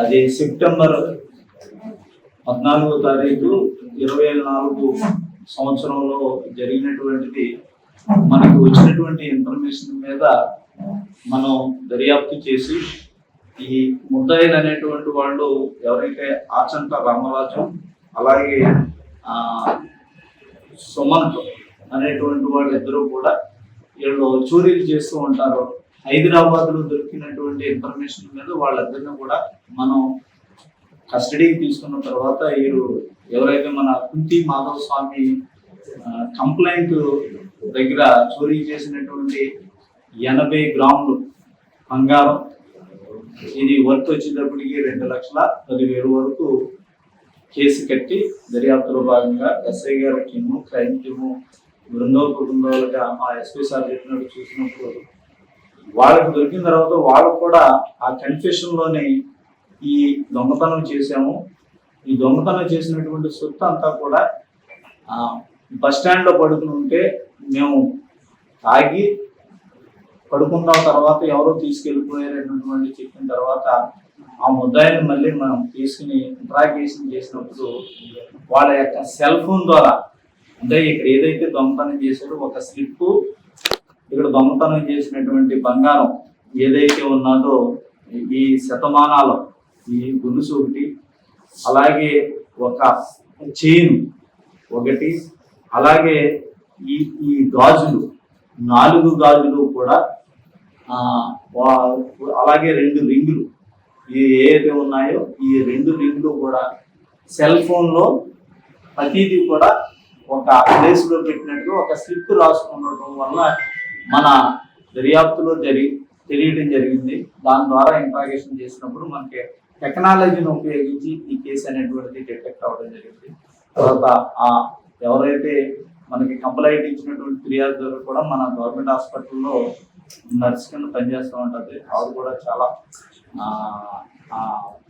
అది సెప్టెంబర్ 14వ తారీఖు 24 సంవత్సరంలో జరిగినటువంటిది. మనకు వచ్చినటువంటి ఇన్ఫర్మేషన్ మీద మనం దర్యాప్తు చేసి ఈ ముద్దాయిలు అనేటువంటి వాళ్ళు ఎవరైతే ఆచంట రామరాజు అలాగే సుమంత్ అనేటువంటి వాళ్ళిద్దరూ కూడా వీళ్ళు చోరీలు చేస్తూ ఉంటారు. హైదరాబాద్లో దొరికినటువంటి ఇన్ఫర్మేషన్ మీద వాళ్ళిద్దరిని కూడా మనం కస్టడీకి తీసుకున్న తర్వాత వీరు ఎవరైతే మన కుంతి మాధవ స్వామి కంప్లైంట్ దగ్గర చోరీ చేసినటువంటి 80 గ్రాములు బంగారం, ఇది వర్త్ వచ్చేటప్పటికి 2,10,10,000 వరకు కేసు కట్టి దర్యాప్తులో భాగంగా ఎస్ఐ గారి టీము, క్రైమ్ టీము బృందాలుగా మా ఎస్పీ సార్ చెప్పినట్టు చూసినప్పుడు వాళ్ళకి దొరికిన తర్వాత వాళ్ళు కూడా ఆ కన్ఫ్యూషన్లోనే ఈ దొంగతనం చేశాము, ఈ దొంగతనం చేసినటువంటి సొత్తు అంతా కూడా బస్ స్టాండ్లో పడుకుని ఉంటే మేము తాగి పడుకున్న తర్వాత ఎవరో తీసుకెళ్ళిపోయారనేటువంటి చెప్పిన తర్వాత ఆ ముద్దాయిని మళ్ళీ మనం తీసుకుని ఇంట్రాగేషన్ చేసినప్పుడు వాళ్ళ యొక్క సెల్ ఫోన్ ద్వారా, అంటే ఇక్కడ ఏదైతే దొంగతనం చేశారో ఒక స్లిప్, ఇక్కడ దొంగతనం చేసినటువంటి బంగారం ఏదైతే ఉన్నదో ఈ శతమానాలు, ఈ గొలుసు ఒకటి, అలాగే ఒక చైన్ ఒకటి, అలాగే ఈ గాజులు 4 గాజులు కూడా, అలాగే 2 రింగులు ఏవైతే ఉన్నాయో ఈ 2 రింగులు కూడా సెల్ ఫోన్లో ప్రతిదీ కూడా ఒక ప్లేస్లో పెట్టినట్టు ఒక స్లిప్ రాసుకుండటం వల్ల మన దర్యాప్తులో తెలియడం జరిగింది. దాని ద్వారా ఇంట్రాగేషన్ చేసినప్పుడు మనకి టెక్నాలజీని ఉపయోగించి ఈ కేసు అనేటువంటిది డిటెక్ట్ అవ్వడం జరిగింది. తర్వాత ఎవరైతే మనకి కంప్లైంట్ ఇచ్చినటువంటి ఫిర్యాదుదారు కూడా మన గవర్నమెంట్ హాస్పిటల్లో నర్స్ కింద పనిచేస్తూ ఉంటుంది. ఆవిడ కూడా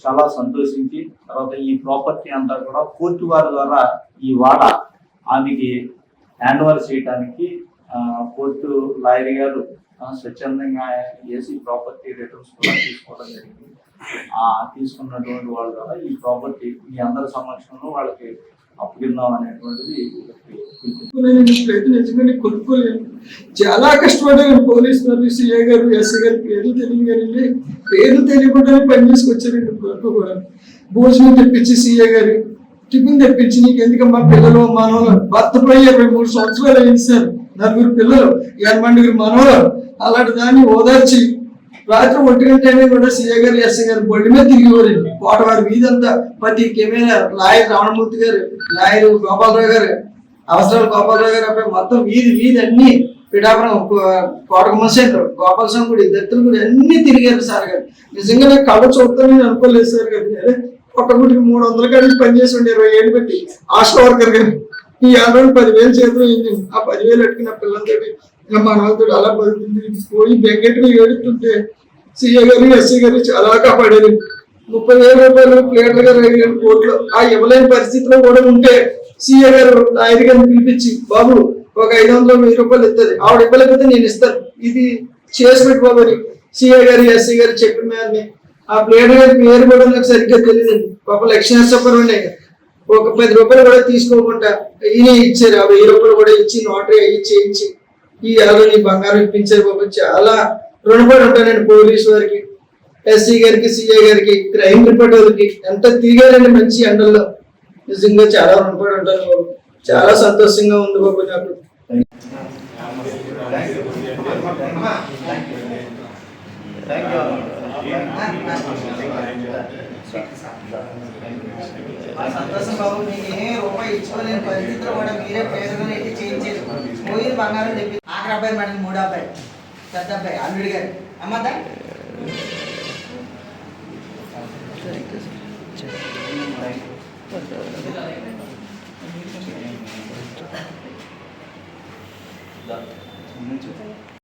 చాలా సంతోషించి తర్వాత ఈ ప్రాపర్టీ అంతా కూడా కోర్టు వారి ద్వారా ఈ వాటా ఆమెకి హ్యాండ్ ఓవర్ చేయడానికి కోర్టు లాయర్ గారు స్వచ్ఛందంగా ఏసీ ప్రాపర్టీ రిటర్న్స్ కూడా తీసుకోవడం జరిగింది. తీసుకున్నటువంటి వాళ్ళ ద్వారా ఈ ప్రాపర్టీ మీ అందరి సమక్షంలో వాళ్ళకి అప్పగిద్దాం అనేటువంటిది నిజంగానే కొనుక్కోలేను. చాలా కష్టపడ్డాను. పోలీస్ వారు, సిఐ గారు, ఎస్ఐ గారు పేర్లు తెలియగానండి, పేర్లు తెలియకుండానే పని చేసుకొచ్చారండి. కొరకు కూడా భోజనం తెప్పించి సిఐ గారు టిఫిన్ తెప్పించి, నీకు ఎందుకమ్మా పిల్లలు మనవలు, భర్త పోయి 23 సంవత్సరాలు అయింది సార్, 4 పిల్లలు, 80 మనవలు, అలాంటి దాన్ని ఓదార్చి రాత్రి 1 గంట అయినా కూడా సిఐ గారు, ఎస్ఐ గారు బొడ్డు మీద తిరిగిపోరండి. కోటవారి వీధంతా ప్రతి కెమెరా, లాయర్ రావణమూర్తి గారు, లాయర్ గోపాలరావు గారు, అవసరాలు గోపాలరావు గారు అబ్బాయి మొత్తం వీధి అన్ని పిఠాపురం, కోటకమ్మ సెంటర్, గోపాలస్వామి గుడి, దత్తుల గుడి అన్ని తిరిగారు సార్ గారు. నిజంగా నాకు కళ్ళ చూస్తానని అనుకోలేదు సార్ గారు. అదే కొట్టగుడికి 300 గంటలు పనిచేసి ఉండే 20 ఏళ్ళు పెట్టి ఆశా వర్కర్ గారు ఈ 10,000 చేతులు అయింది. ఆ 10,000 అట్టుకున్న పిల్లలతోటి మా నాన్నతో అలా పడుతుంది. పోయి బెంగెట్టుగా ఏడుతుంటే సిఐ గారు, ఎస్ఐ గారు చాలా కాపాడారు. 30,000 రూపాయలు ప్లేట్ల గారు 5,000 కోట్లు ఆ ఇవ్వలేని పరిస్థితిలో కూడా ఉంటే సిఐ గారు లాయర్ గారిని పిలిపించి, బాబు ఒక 500-1000 రూపాయలు ఇస్తుంది, ఆవిడ ఇవ్వలేకపోతే నేను ఇస్తాను, ఇది చేసి పెట్టు బాబు అని సిఐ గారు, ఎస్ఐ గారు చెప్పిన మేరని ఆ ప్లేట్ గారి పేరు కూడా నాకు సరిగ్గా తెలియదండి. పాప లక్ష్మీనరసపురం ఒక 10 రూపాయలు కూడా తీసుకోకుండా ఈయన ఇచ్చారు. ఆ 1000 రూపాయలు కూడా ఇచ్చి నోటరీ అయ్యి చేయించి ఈ నీ బంగారం ఇప్పించారు బాబు. చాలా రుణపడి ఉంటానండి పోలీసు వారికి, ఎస్సీ గారికి, సిఐ గారికి, క్రైమ్ రిపోర్టర్కి ఎంత తిరిగారండి మంచి ఎండల్లో. నిజంగా చాలా రుణపడి ఉంటాను బాబు. చాలా సంతోషంగా ఉంది బాబు నాకు. సంతోషం బాబు. మీకు ఏ రూపాయి ఇచ్చుకోలేని పరిస్థితుల్లో కూడా మీరే పేరుగా చేయించారు. పోయి బంగారం చెప్పి ఆఖరి అబ్బాయి మేడం, 3వ అబ్బాయి, పెద్ద అబ్బాయి అల్లుడి గారు అమ్మదా